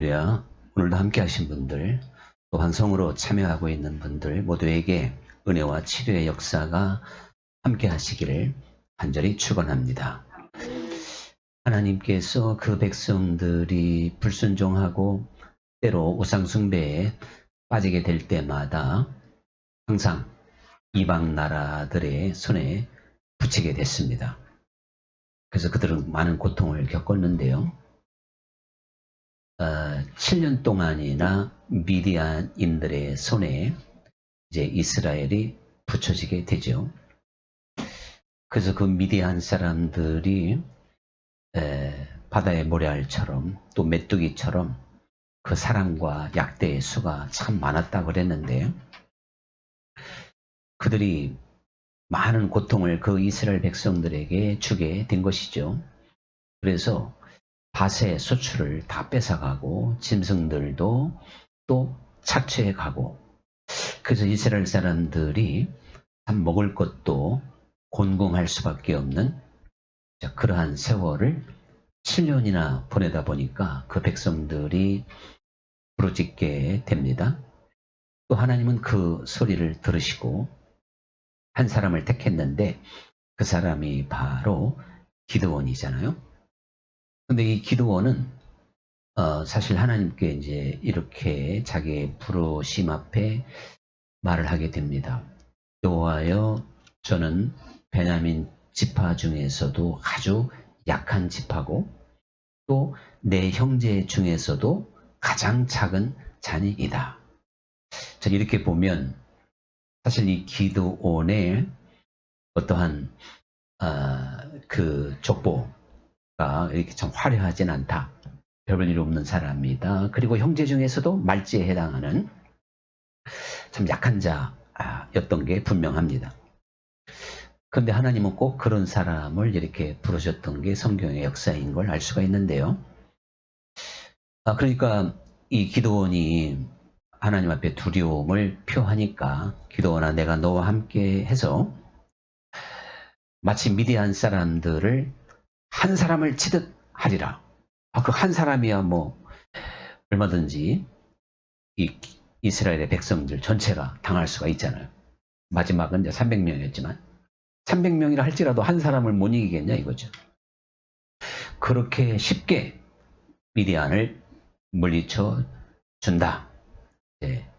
할렐루야. 오늘도 함께 하신 분들, 또 방송으로 참여하고 있는 분들 모두에게 은혜와 치료의 역사가 함께 하시기를 간절히 축원합니다. 하나님께서 그 백성들이 불순종하고 때로 우상숭배에 빠지게 될 때마다 항상 이방 나라들의 손에 붙이게 됐습니다. 그래서 그들은 많은 고통을 겪었는데요. 7년 동안이나 미디안인들의 손에 이제 이스라엘이 붙여지게 되죠. 그래서 그 미디안 사람들이 바다의 모래알처럼 또 메뚜기처럼 그 사랑과 약대의 수가 참 많았다고 그랬는데, 그들이 많은 고통을 그 이스라엘 백성들에게 주게 된 것이죠. 그래서 밭의 소출을 다 뺏어가고 짐승들도 또 착취해가고, 그래서 이스라엘 사람들이 참 먹을 것도 곤궁할 수밖에 없는 그러한 세월을 7년이나 보내다 보니까 그 백성들이 부르짖게 됩니다. 또 하나님은 그 소리를 들으시고 한 사람을 택했는데 그 사람이 바로 기드온이잖아요. 근데 이 기드온은 사실 하나님께 이제 이렇게 자기의 부르심 앞에 말을 하게 됩니다. 여호와여, 저는 베냐민 지파 중에서도 아주 약한 지파고 또 내 형제 중에서도 가장 작은 자니이다. 자, 이렇게 보면 사실 이 기드온의 어떠한 그 족보가 이렇게 참 화려하진 않다. 별볼일 없는 사람이다. 그리고 형제 중에서도 말지에 해당하는 참 약한 자였던 게 분명합니다. 그런데 하나님은 꼭 그런 사람을 이렇게 부르셨던 게 성경의 역사인 걸 알 수가 있는데요. 그러니까 이 기드온이 하나님 앞에 두려움을 표하니까 기드온아, 내가 너와 함께 해서 마치 미디안 사람들을 한 사람을 치듯 하리라. 그 한 사람이야 뭐 얼마든지 이 이스라엘의 백성들 전체가 당할 수가 있잖아요. 마지막은 이제 300명이었지만 300명이라 할지라도 한 사람을 못 이기겠냐 이거죠. 그렇게 쉽게 미디안을 물리쳐 준다. 네,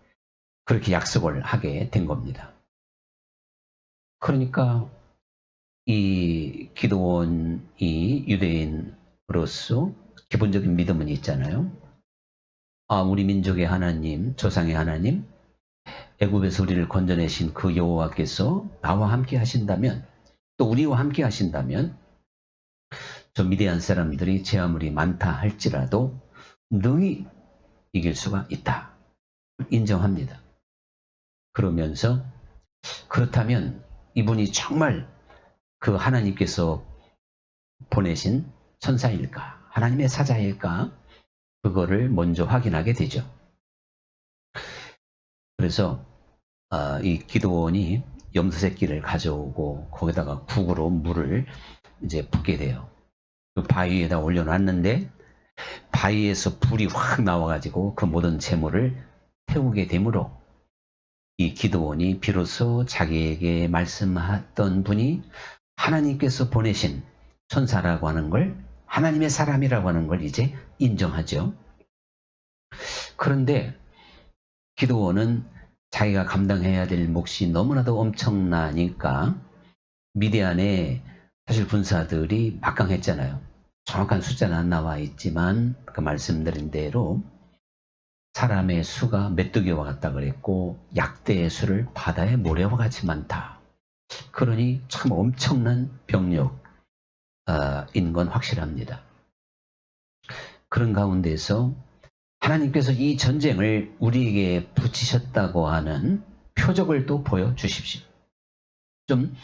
그렇게 약속을 하게 된 겁니다. 그러니까 이 기드온이 유대인으로서 기본적인 믿음은 있잖아요. 우리 민족의 하나님, 조상의 하나님, 애굽에서 우리를 건져내신 그 여호와께서 나와 함께 하신다면, 또 우리와 함께 하신다면 저 미디안 사람들이 제 아무리 많다 할지라도 능히 이길 수가 있다. 인정합니다. 그러면서 그렇다면 이분이 정말 그 하나님께서 보내신 천사일까? 하나님의 사자일까? 그거를 먼저 확인하게 되죠. 그래서 이 기드온이 염소새끼를 가져오고 거기다가 국으로 물을 이제 붓게 돼요. 그 바위에다 올려놨는데 바위에서 불이 확 나와가지고 그 모든 재물을 태우게 되므로 이 기드온이 비로소 자기에게 말씀하던 분이 하나님께서 보내신 천사라고 하는 걸, 하나님의 사람이라고 하는 걸 이제 인정하죠. 그런데 기드온은 자기가 감당해야 될 몫이 너무나도 엄청나니까 미디안에 사실 군사들이 막강했잖아요. 정확한 숫자는 안 나와 있지만 그 말씀드린 대로 사람의 수가 메뚜기와 같다 그랬고 약대의 수를 바다의 모래와 같이 많다. 그러니 참 엄청난 병력인 건 확실합니다. 그런 가운데서 하나님께서 이 전쟁을 우리에게 붙이셨다고 하는 표적을 또 보여주십시오. 좀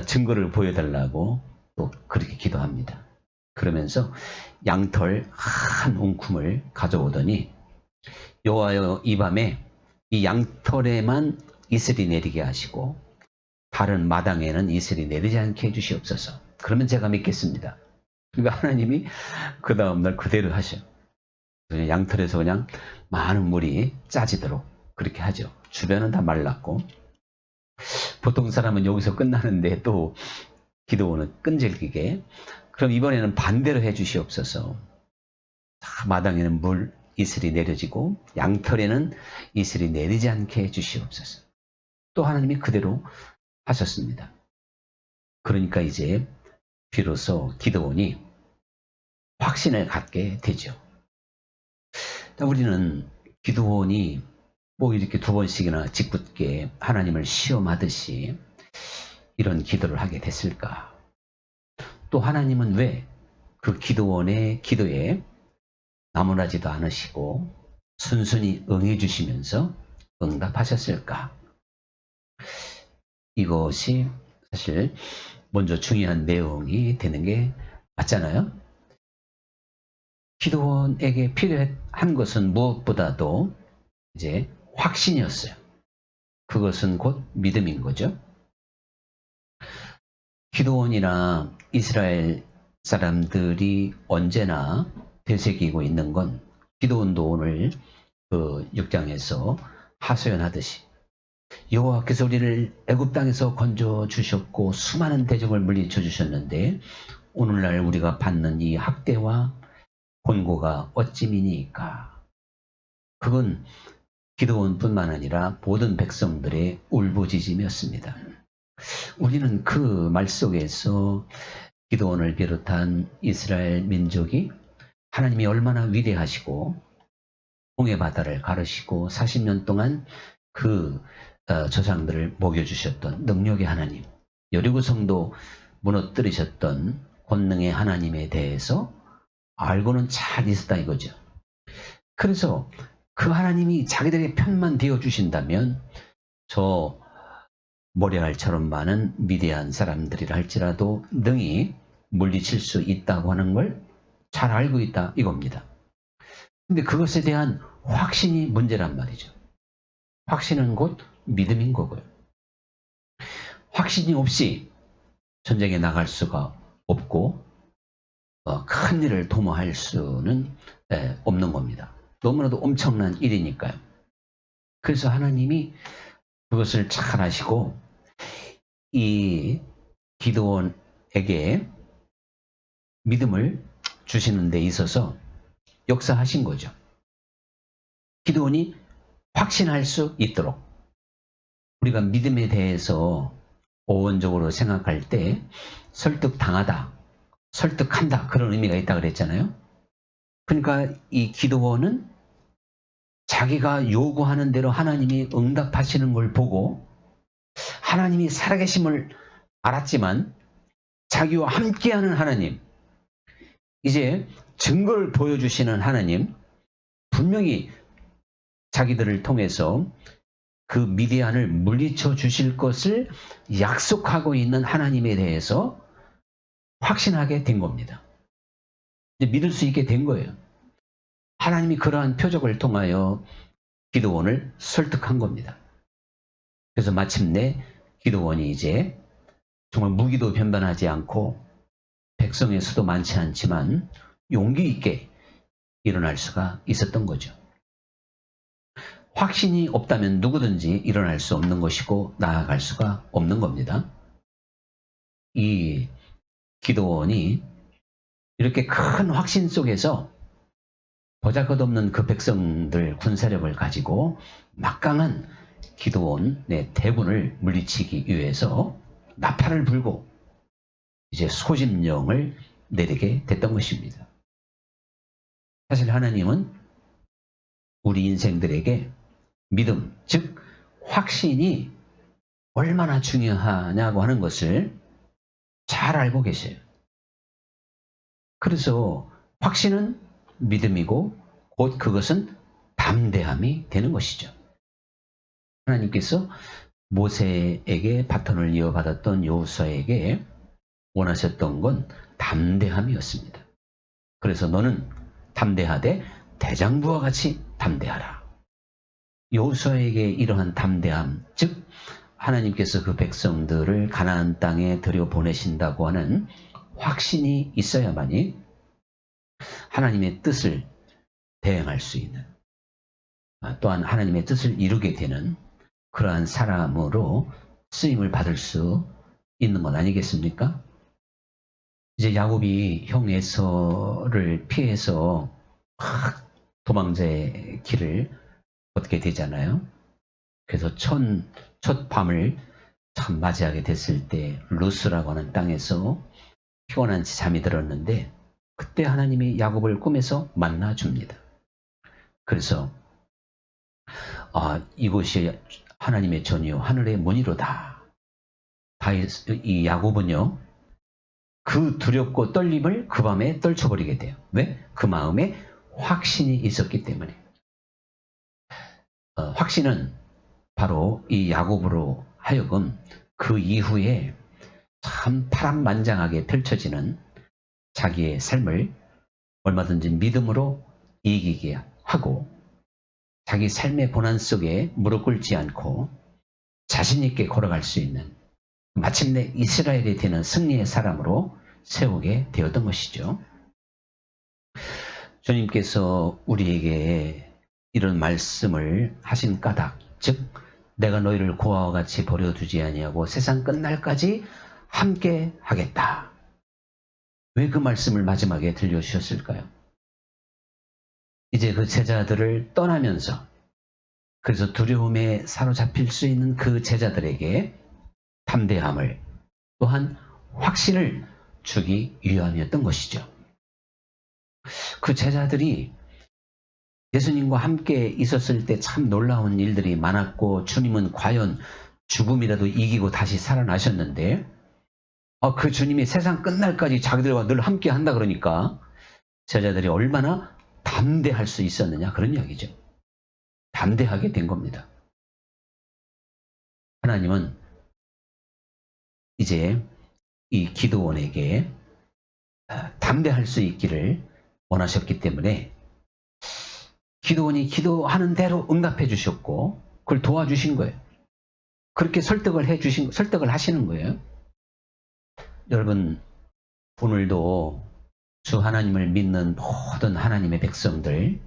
증거를 보여달라고 또 그렇게 기도합니다. 그러면서 양털 한 웅큼을 가져오더니 여호와여, 이 밤에 이 양털에만 이슬이 내리게 하시고 다른 마당에는 이슬이 내리지 않게 해주시옵소서. 그러면 제가 믿겠습니다. 그러니까 하나님이 그 다음날 그대로 하셔. 양털에서 그냥 많은 물이 짜지도록 그렇게 하죠. 주변은 다 말랐고, 보통 사람은 여기서 끝나는데 또 기도원은 끈질기게, 그럼 이번에는 반대로 해 주시옵소서. 마당에는 물 이슬이 내려지고 양털에는 이슬이 내리지 않게 해 주시옵소서. 또 하나님이 그대로 하셨습니다. 그러니까 이제 비로소 기도원이 확신을 갖게 되죠. 우리는 기도원이 뭐 이렇게 두 번씩이나 짓궂게 하나님을 시험하듯이 이런 기도를 하게 됐을까? 또 하나님은 왜 그 기도원의 기도에 나무라지도 않으시고 순순히 응해 주시면서 응답하셨을까? 이것이 사실 먼저 중요한 내용이 되는 게 맞잖아요. 기도원에게 필요한 것은 무엇보다도 이제 확신이었어요. 그것은 곧 믿음인 거죠. 기도원이나 이스라엘 사람들이 언제나 되새기고 있는 건, 기도원도 오늘 그 6장에서 하소연하듯이 여호와께서 우리를 애굽 땅에서 건져 주셨고 수많은 대적을 물리쳐 주셨는데 오늘날 우리가 받는 이 학대와 곤고가 어찌미니까. 그건 기도원뿐만 아니라 모든 백성들의 울부짖음이었습니다. 우리는 그 말 속에서 기도원을 비롯한 이스라엘 민족이 하나님이 얼마나 위대하시고 홍해 바다를 가르시고 40년 동안 그 조상들을 먹여주셨던 능력의 하나님, 여리고 성도 무너뜨리셨던 권능의 하나님에 대해서 알고는 잘 있었다 이거죠. 그래서 그 하나님이 자기들의 편만 되어주신다면 저 모래알처럼 많은 미대한 사람들이라 할지라도 능히 물리칠 수 있다고 하는 걸 잘 알고 있다 이겁니다. 근데 그것에 대한 확신이 문제란 말이죠. 확신은 곧 믿음인 거고요. 확신이 없이 전쟁에 나갈 수가 없고 큰 일을 도모할 수는 없는 겁니다. 너무나도 엄청난 일이니까요. 그래서 하나님이 그것을 잘 아시고 이 기드온에게 믿음을 주시는 데 있어서 역사하신 거죠. 기드온이 확신할 수 있도록. 우리가 믿음에 대해서 오원적으로 생각할 때 설득당하다, 설득한다 그런 의미가 있다 그랬잖아요. 그러니까 이 기드온은 자기가 요구하는 대로 하나님이 응답하시는 걸 보고 하나님이 살아계심을 알았지만 자기와 함께하는 하나님, 이제 증거를 보여주시는 하나님, 분명히 자기들을 통해서 그 미디안을 물리쳐 주실 것을 약속하고 있는 하나님에 대해서 확신하게 된 겁니다. 이제 믿을 수 있게 된 거예요. 하나님이 그러한 표적을 통하여 기드온을 설득한 겁니다. 그래서 마침내 기드온이 이제 정말 무기도 변변하지 않고 백성의 수도 많지 않지만 용기 있게 일어날 수가 있었던 거죠. 확신이 없다면 누구든지 일어날 수 없는 것이고 나아갈 수가 없는 겁니다. 이 기드온이 이렇게 큰 확신 속에서 보잘것없는 그 백성들 군사력을 가지고 막강한 기드온의 대군을 물리치기 위해서 나팔을 불고 이제 소집령을 내리게 됐던 것입니다. 사실 하나님은 우리 인생들에게 믿음, 즉 확신이 얼마나 중요하냐고 하는 것을 잘 알고 계세요. 그래서 확신은 믿음이고 곧 그것은 담대함이 되는 것이죠. 하나님께서 모세에게 바톤을 이어받았던 여호수아에게 원하셨던 건 담대함이었습니다. 그래서 너는 담대하되 대장부와 같이 담대하라. 여호수아에게 이러한 담대함, 즉 하나님께서 그 백성들을 가나안 땅에 들여보내신다고 하는 확신이 있어야만이 하나님의 뜻을 대행할 수 있는, 또한 하나님의 뜻을 이루게 되는 그러한 사람으로 쓰임을 받을 수 있는 것 아니겠습니까? 이제 야곱이 형 에서를 피해서 막 도망자의 길을 걷게 되잖아요. 그래서 첫 밤을 참 맞이하게 됐을 때 루스라고 하는 땅에서 피곤한 채 잠이 들었는데, 그때 하나님이 야곱을 꿈에서 만나줍니다. 그래서 이곳이 하나님의 전이요 하늘의 문이로다. 이 야곱은요, 그 두렵고 떨림을 그 밤에 떨쳐버리게 돼요. 왜? 그 마음에 확신이 있었기 때문에. 확신은 바로 이 야곱으로 하여금 그 이후에 참 파란만장하게 펼쳐지는 자기의 삶을 얼마든지 믿음으로 이기게 하고, 자기 삶의 고난 속에 무릎 꿇지 않고 자신 있게 걸어갈 수 있는, 마침내 이스라엘이 되는 승리의 사람으로 세우게 되었던 것이죠. 주님께서 우리에게 이런 말씀을 하신 까닭, 즉 내가 너희를 고아와 같이 버려두지 아니하고 세상 끝날까지 함께 하겠다. 왜 그 말씀을 마지막에 들려주셨을까요? 이제 그 제자들을 떠나면서, 그래서 두려움에 사로잡힐 수 있는 그 제자들에게 담대함을, 또한 확신을 주기 위함이었던 것이죠. 그 제자들이 예수님과 함께 있었을 때 참 놀라운 일들이 많았고, 주님은 과연 죽음이라도 이기고 다시 살아나셨는데, 그 주님이 세상 끝날까지 자기들과 늘 함께 한다 그러니까 제자들이 얼마나 담대할 수 있었느냐, 그런 이야기죠. 담대하게 된 겁니다. 하나님은 이제 이 기도원에게 담대할 수 있기를 원하셨기 때문에 기도원이 기도하는 대로 응답해 주셨고 그걸 도와주신 거예요. 그렇게 설득을 하시는 거예요. 여러분, 오늘도 주 하나님을 믿는 모든 하나님의 백성들,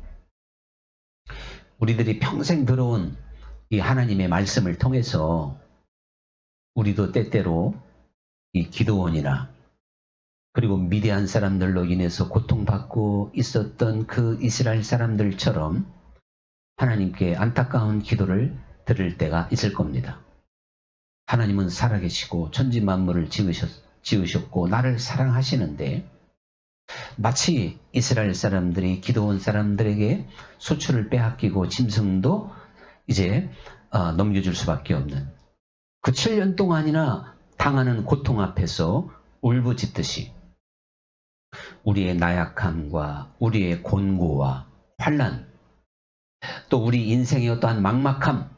우리들이 평생 들어온 이 하나님의 말씀을 통해서 우리도 때때로 이 기도원이나 그리고 미디안 사람들로 인해서 고통받고 있었던 그 이스라엘 사람들처럼 하나님께 안타까운 기도를 드릴 때가 있을 겁니다. 하나님은 살아계시고 천지 만물을 지으셨고 나를 사랑하시는데, 마치 이스라엘 사람들이 기도원 사람들에게 소출을 빼앗기고 짐승도 이제 넘겨줄 수밖에 없는 그 7년 동안이나 당하는 고통 앞에서 울부짖듯이 우리의 나약함과 우리의 곤고와 환난, 또 우리 인생의 어떠한 막막함,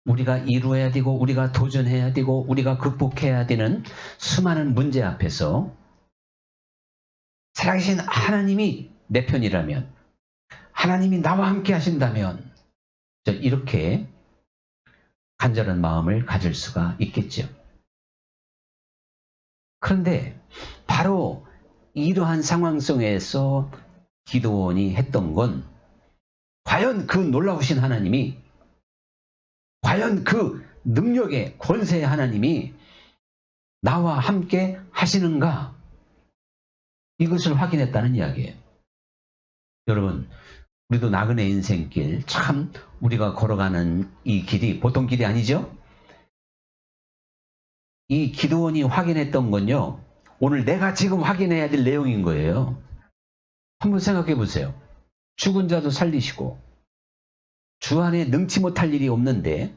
우리가 이루어야 되고 우리가 도전해야 되고 우리가 극복해야 되는 수많은 문제 앞에서 살아계신 하나님이 내 편이라면, 하나님이 나와 함께 하신다면 이렇게 간절한 마음을 가질 수가 있겠죠. 그런데 바로 이러한 상황 속에서 기도원이 했던 건, 과연 그 놀라우신 하나님이, 과연 그 능력의 권세의 하나님이 나와 함께 하시는가, 이것을 확인했다는 이야기예요. 여러분, 우리도 나그네 인생길, 참 우리가 걸어가는 이 길이 보통 길이 아니죠? 이 기도원이 확인했던 건요, 오늘 내가 지금 확인해야 될 내용인 거예요. 한번 생각해 보세요. 죽은 자도 살리시고 주 안에 능치 못할 일이 없는데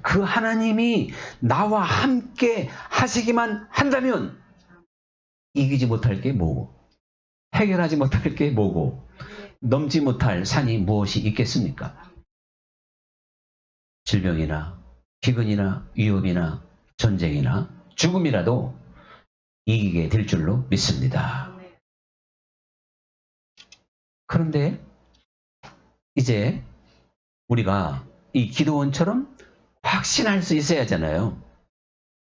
그 하나님이 나와 함께 하시기만 한다면 이기지 못할 게 뭐고, 해결하지 못할 게 뭐고, 넘지 못할 산이 무엇이 있겠습니까? 질병이나 기근이나 위협이나 전쟁이나 죽음이라도 이기게 될 줄로 믿습니다. 그런데 이제 우리가 이 기도원처럼 확신할 수 있어야 하잖아요.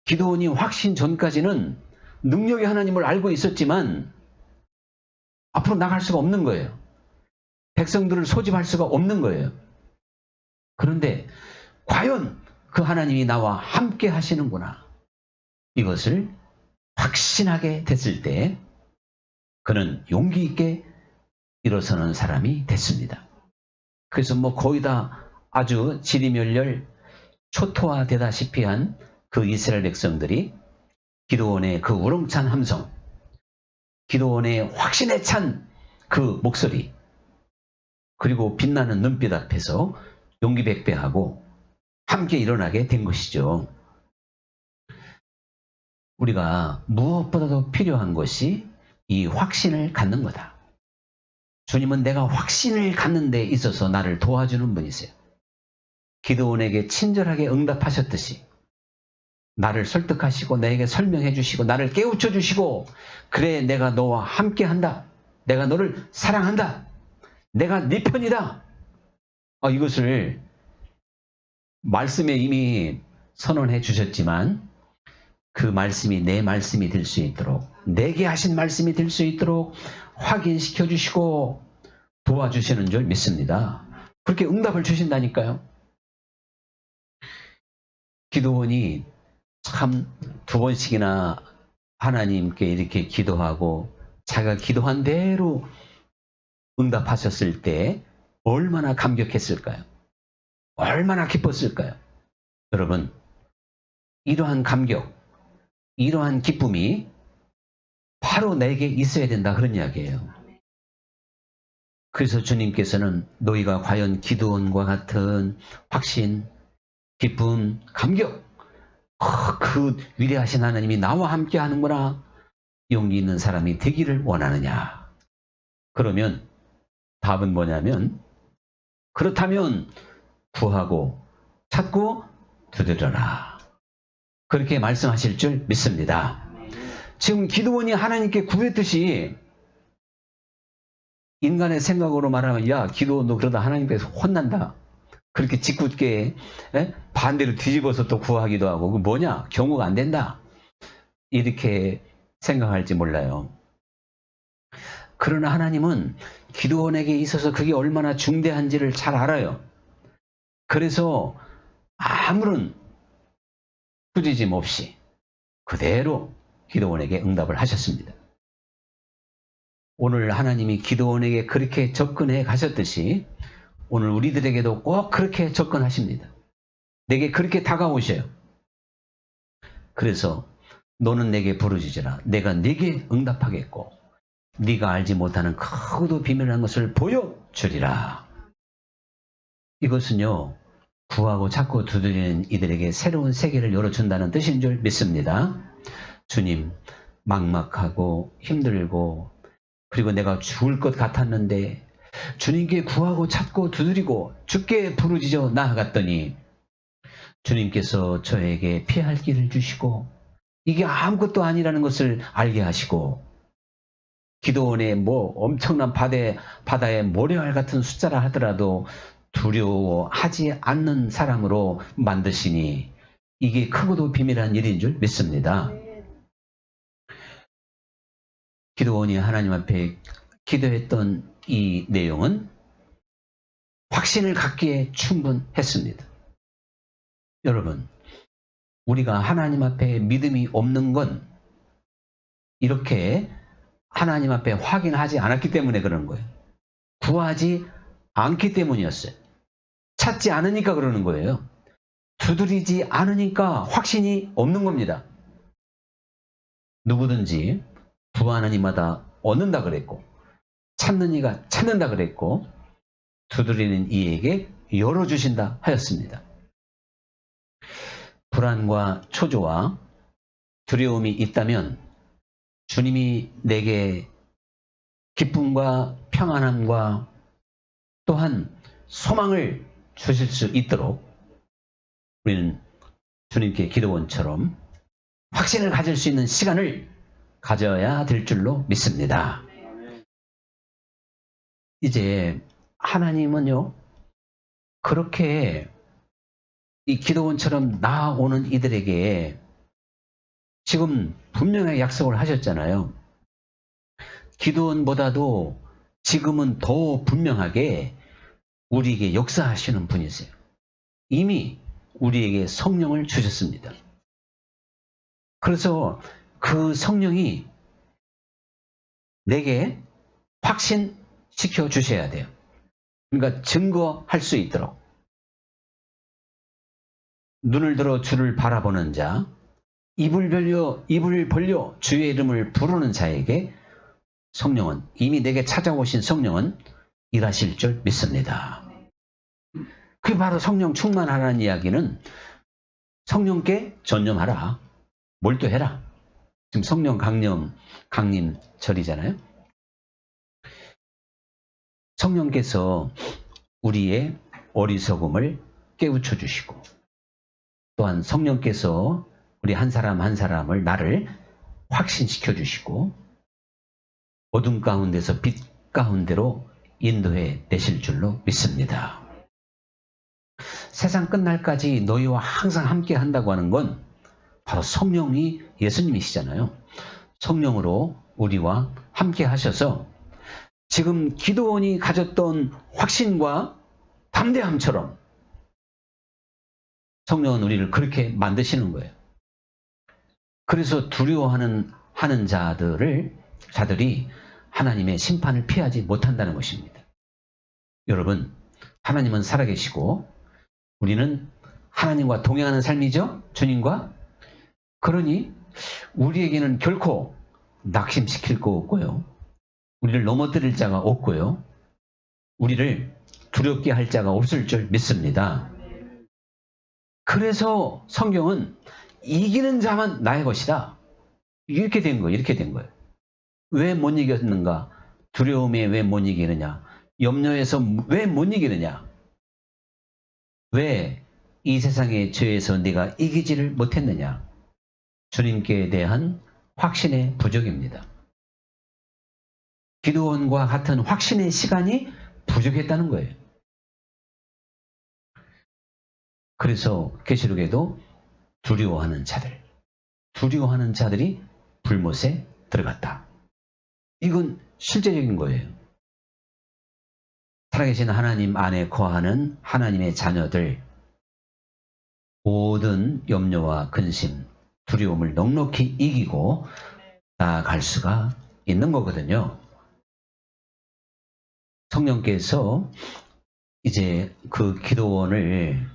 기도원이 확신 전까지는 능력의 하나님을 알고 있었지만 앞으로 나갈 수가 없는 거예요. 백성들을 소집할 수가 없는 거예요. 그런데 과연 그 하나님이 나와 함께 하시는구나. 이것을 확신하게 됐을 때 그는 용기 있게 일어서는 사람이 됐습니다. 그래서 거의 다 아주 지리멸렬 초토화되다시피 한 그 이스라엘 백성들이 기드온의 그 우렁찬 함성, 기드온의 확신에 찬 그 목소리, 그리고 빛나는 눈빛 앞에서 용기 백배하고 함께 일어나게 된 것이죠. 우리가 무엇보다도 필요한 것이 이 확신을 갖는 거다. 주님은 내가 확신을 갖는 데 있어서 나를 도와주는 분이세요. 기드온에게 친절하게 응답하셨듯이 나를 설득하시고 나에게 설명해 주시고 나를 깨우쳐 주시고, 그래 내가 너와 함께 한다. 내가 너를 사랑한다. 내가 네 편이다. 이것을 말씀에 이미 선언해 주셨지만 그 말씀이 내 말씀이 될 수 있도록, 내게 하신 말씀이 될 수 있도록 확인시켜 주시고 도와주시는 줄 믿습니다. 그렇게 응답을 주신다니까요. 기드온이 참 2번씩이나 하나님께 이렇게 기도하고 자기가 기도한 대로 응답하셨을 때 얼마나 감격했을까요? 얼마나 기뻤을까요? 여러분, 이러한 감격, 이러한 기쁨이 바로 내게 있어야 된다, 그런 이야기예요. 그래서 주님께서는 너희가 과연 기드온과 같은 확신, 기쁨, 감격, 그 위대하신 하나님이 나와 함께 하는구나, 용기 있는 사람이 되기를 원하느냐. 그러면 답은 뭐냐면, 그렇다면 구하고 찾고 두드려라. 그렇게 말씀하실 줄 믿습니다. 지금 기드온이 하나님께 구했듯이 인간의 생각으로 말하면, 야 기드온 너 그러다 하나님께서 혼난다. 그렇게 짓궂게 반대로 뒤집어서 또 구하기도 하고, 그 뭐냐, 경우가 안 된다, 이렇게 생각할지 몰라요. 그러나 하나님은 기드온에게 있어서 그게 얼마나 중대한지를 잘 알아요. 그래서 아무런 꾸짖음 없이 그대로 기드온에게 응답을 하셨습니다. 오늘 하나님이 기드온에게 그렇게 접근해 가셨듯이 오늘 우리들에게도 꼭 그렇게 접근하십니다. 내게 그렇게 다가오셔요. 그래서 너는 내게 부르짖으라. 내가 네게 응답하겠고 네가 알지 못하는 크고도 비밀한 것을 보여주리라. 이것은요, 구하고 찾고 두드리는 이들에게 새로운 세계를 열어준다는 뜻인 줄 믿습니다. 주님, 막막하고 힘들고 그리고 내가 죽을 것 같았는데 주님께 구하고 찾고 두드리고 주께 부르짖어 나아갔더니 주님께서 저에게 피할 길을 주시고 이게 아무것도 아니라는 것을 알게 하시고, 기드온의 엄청난 바다의 모래알 같은 숫자라 하더라도 두려워하지 않는 사람으로 만드시니 이게 크고도 비밀한 일인 줄 믿습니다. 기드온이 하나님 앞에 기도했던 이 내용은 확신을 갖기에 충분했습니다. 여러분, 우리가 하나님 앞에 믿음이 없는 건 이렇게 하나님 앞에 확인하지 않았기 때문에 그런 거예요. 구하지 않기 때문이었어요. 찾지 않으니까 그러는 거예요. 두드리지 않으니까 확신이 없는 겁니다. 누구든지 구하는 이마다 얻는다 그랬고, 찾는 이가 찾는다 그랬고, 두드리는 이에게 열어주신다 하였습니다. 불안과 초조와 두려움이 있다면 주님이 내게 기쁨과 평안함과 또한 소망을 주실 수 있도록 우리는 주님께 기도원처럼 확신을 가질 수 있는 시간을 가져야 될 줄로 믿습니다. 이제 하나님은요, 그렇게 이 기도원처럼 나아오는 이들에게 지금 분명하게 약속을 하셨잖아요. 기도원보다도 지금은 더 분명하게 우리에게 역사하시는 분이세요. 이미 우리에게 성령을 주셨습니다. 그래서 그 성령이 내게 확신시켜 주셔야 돼요. 그러니까 증거할 수 있도록. 눈을 들어 주를 바라보는 자, 입을 벌려 주의 이름을 부르는 자에게 성령은, 이미 내게 찾아오신 성령은 일하실 줄 믿습니다. 그게 바로 성령 충만하라는 이야기는 성령께 전념하라. 몰두해라. 지금 성령 강림절이잖아요. 성령께서 우리의 어리석음을 깨우쳐 주시고, 또한 성령께서 우리 한 사람 한 사람을, 나를 확신시켜 주시고 어둠 가운데서 빛 가운데로 인도해 내실 줄로 믿습니다. 세상 끝날까지 너희와 항상 함께 한다고 하는 건 바로 성령이 예수님이시잖아요. 성령으로 우리와 함께 하셔서 지금 기도원이 가졌던 확신과 담대함처럼 성령은 우리를 그렇게 만드시는 거예요. 그래서 두려워하는 자들이 하나님의 심판을 피하지 못한다는 것입니다. 여러분, 하나님은 살아계시고 우리는 하나님과 동행하는 삶이죠. 주님과. 그러니 우리에게는 결코 낙심시킬 거 없고요. 우리를 넘어뜨릴 자가 없고요. 우리를 두렵게 할 자가 없을 줄 믿습니다. 그래서 성경은 이기는 자만 나의 것이다. 이렇게 된 거예요. 이렇게 된 거예요. 왜 못 이겼는가? 두려움에 왜 못 이기느냐? 염려에서 왜 못 이기느냐? 왜 이 세상의 죄에서 네가 이기지를 못했느냐? 주님께 대한 확신의 부족입니다. 기도원과 같은 확신의 시간이 부족했다는 거예요. 그래서 계시록에도 두려워하는 자들이 불못에 들어갔다. 이건 실제적인 거예요. 살아계신 하나님 안에 거하는 하나님의 자녀들, 모든 염려와 근심, 두려움을 넉넉히 이기고 나아갈 수가 있는 거거든요. 성령께서 이제 그 기도원을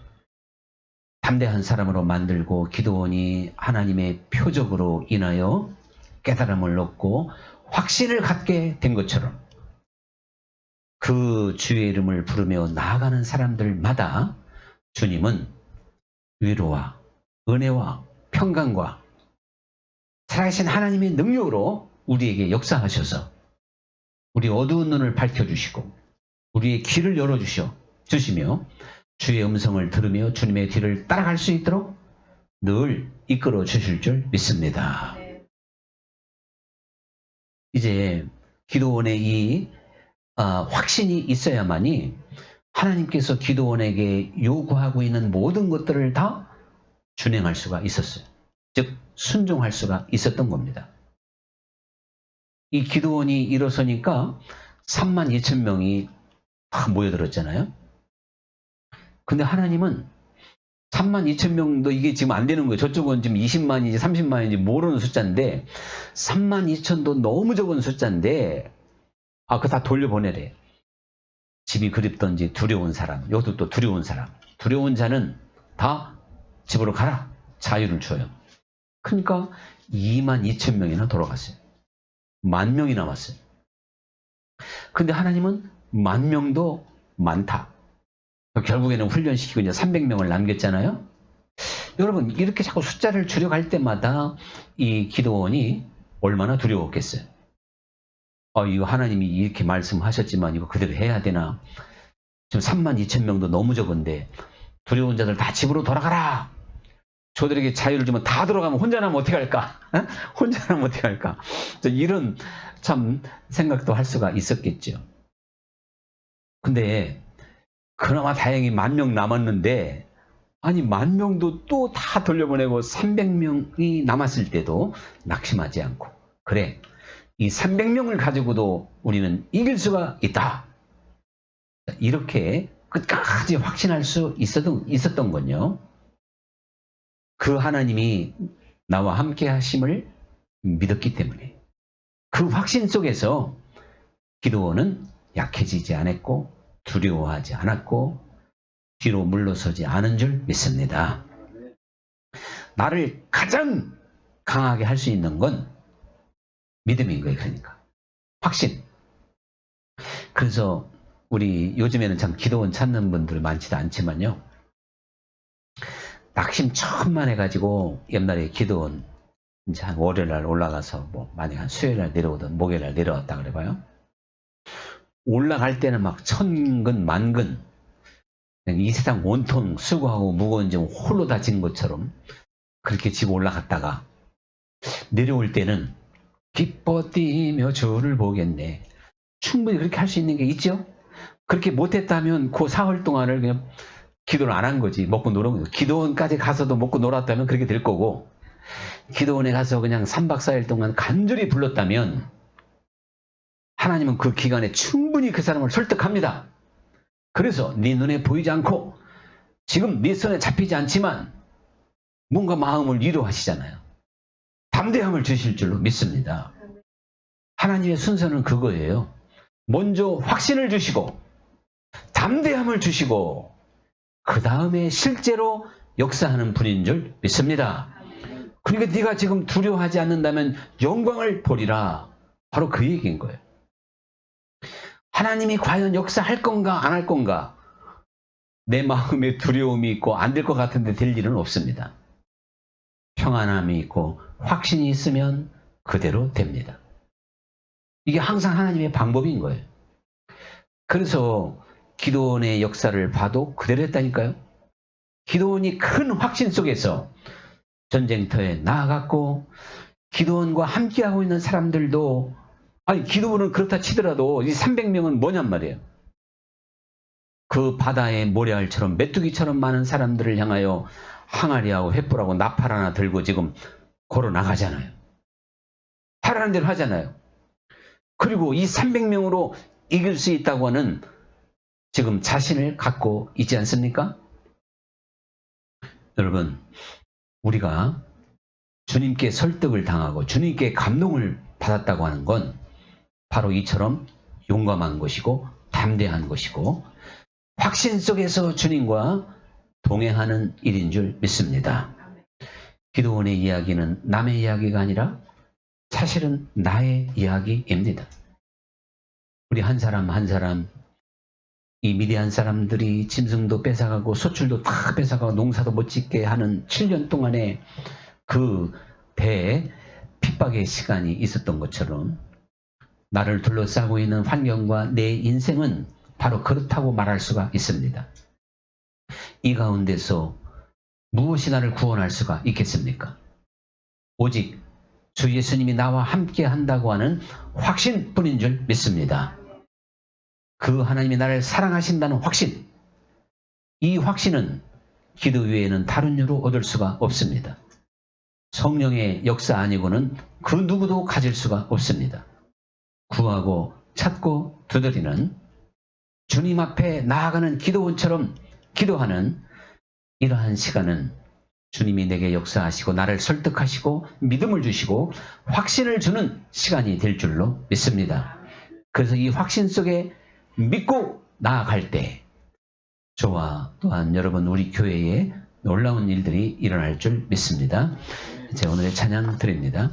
담대한 사람으로 만들고 기도원이 하나님의 표적으로 인하여 깨달음을 얻고 확신을 갖게 된 것처럼 그 주의 이름을 부르며 나아가는 사람들마다 주님은 위로와 은혜와 평강과 살아계신 하나님의 능력으로 우리에게 역사하셔서 우리 어두운 눈을 밝혀주시고 우리의 귀를 열어주시며 주의 음성을 들으며 주님의 뒤를 따라갈 수 있도록 늘 이끌어 주실 줄 믿습니다. 이제 기도원의 이 확신이 있어야만이 하나님께서 기도원에게 요구하고 있는 모든 것들을 다 준행할 수가 있었어요. 즉 순종할 수가 있었던 겁니다. 이 기도원이 일어서니까 32,000명이 다 모여들었잖아요. 근데 하나님은 32,000명도 이게 지금 안 되는 거예요. 저쪽은 지금 20만인지 30만인지 모르는 숫자인데 32,000도 너무 적은 숫자인데 그거 다 돌려보내래. 집이 그립던지 두려운 사람, 여기도 또 두려운 사람. 두려운 자는 다 집으로 가라. 자유를 줘요. 그러니까 22,000명이나 돌아갔어요. 10,000명이 남았어요. 근데 하나님은 10,000명도 많다. 결국에는 훈련시키고 이제 300명을 남겼잖아요. 여러분, 이렇게 자꾸 숫자를 줄여갈 때마다 이 기도원이 얼마나 두려웠겠어요. 이거 하나님이 이렇게 말씀하셨지만 이거 그대로 해야 되나? 지금 32,000명도 너무 적은데 두려운 자들 다 집으로 돌아가라. 저들에게 자유를 주면 다 들어가면 혼자 나면 어떻게 할까? 혼자 나면 어떻게 할까? 이런 참 생각도 할 수가 있었겠죠. 근데 그나마 다행히 10,000명 남았는데 10,000명도 또 다 돌려보내고 300명이 남았을 때도 낙심하지 않고 그래, 이 300명을 가지고도 우리는 이길 수가 있다. 이렇게 끝까지 확신할 수 있었던 건요. 그 하나님이 나와 함께 하심을 믿었기 때문에 그 확신 속에서 기드온은 약해지지 않았고 두려워하지 않았고 뒤로 물러서지 않은 줄 믿습니다. 나를 가장 강하게 할 수 있는 건 믿음인 거예요. 그러니까 확신. 그래서 우리 요즘에는 참 기도원 찾는 분들 많지도 않지만요. 낙심 처음만 해가지고 옆날에 기도원 이제 한 월요일날 올라가서 뭐 만약 한 수요일날 내려오든 목요일날 내려왔다 그래봐요. 올라갈 때는 막 천근 만근 이 세상 온통 수고하고 무거운 짐 홀로 다 진 것처럼 그렇게 지고 올라갔다가 내려올 때는 기뻐 뛰며 주를 보겠네. 충분히 그렇게 할 수 있는 게 있죠. 그렇게 못했다면 그 사흘 동안을 그냥 기도를 안 한 거지. 먹고 노는 거지. 기도원까지 가서도 먹고 놀았다면 그렇게 될 거고, 기도원에 가서 그냥 3박 4일 동안 간절히 불렀다면 하나님은 그 기간에 충분히 그 사람을 설득합니다. 그래서 네 눈에 보이지 않고 지금 네 손에 잡히지 않지만 뭔가 마음을 위로하시잖아요. 담대함을 주실 줄로 믿습니다. 하나님의 순서는 그거예요. 먼저 확신을 주시고 담대함을 주시고 그 다음에 실제로 역사하는 분인 줄 믿습니다. 그러니까 네가 지금 두려워하지 않는다면 영광을 보리라. 바로 그 얘기인 거예요. 하나님이 과연 역사할 건가 안 할 건가, 내 마음에 두려움이 있고 안 될 것 같은데 될 일은 없습니다. 평안함이 있고 확신이 있으면 그대로 됩니다. 이게 항상 하나님의 방법인 거예요. 그래서 기도원의 역사를 봐도 그대로 했다니까요. 기도원이 큰 확신 속에서 전쟁터에 나아갔고, 기도원과 함께하고 있는 사람들도, 아니 기도원은 그렇다 치더라도 이 300명은 뭐냔 말이에요. 그 바다의 모래알처럼 메뚜기처럼 많은 사람들을 향하여 항아리하고 횃불하고 나팔 하나 들고 지금 걸어 나가잖아요. 하라는 대로 하잖아요. 그리고 이 300명으로 이길 수 있다고 하는 지금 자신을 갖고 있지 않습니까? 여러분, 우리가 주님께 설득을 당하고 주님께 감동을 받았다고 하는 건 바로 이처럼 용감한 것이고 담대한 것이고 확신 속에서 주님과 동행하는 일인 줄 믿습니다. 기도원의 이야기는 남의 이야기가 아니라 사실은 나의 이야기입니다. 우리 한 사람 한 사람, 이 미디안 사람들이 짐승도 뺏어가고 소출도 다 뺏어가고 농사도 못 짓게 하는 7년 동안의 그 핍박의 시간이 있었던 것처럼 나를 둘러싸고 있는 환경과 내 인생은 바로 그렇다고 말할 수가 있습니다. 이 가운데서 무엇이 나를 구원할 수가 있겠습니까? 오직 주 예수님이 나와 함께 한다고 하는 확신뿐인 줄 믿습니다. 그 하나님이 나를 사랑하신다는 확신, 이 확신은 기도 외에는 다른 이유로 얻을 수가 없습니다. 성령의 역사 아니고는 그 누구도 가질 수가 없습니다. 구하고 찾고 두드리는 주님 앞에 나아가는 기도원처럼 기도하는 이러한 시간은 주님이 내게 역사하시고 나를 설득하시고 믿음을 주시고 확신을 주는 시간이 될 줄로 믿습니다. 그래서 이 확신 속에 믿고 나아갈 때 저와 또한 여러분 우리 교회에 놀라운 일들이 일어날 줄 믿습니다. 이제 오늘의 찬양 드립니다.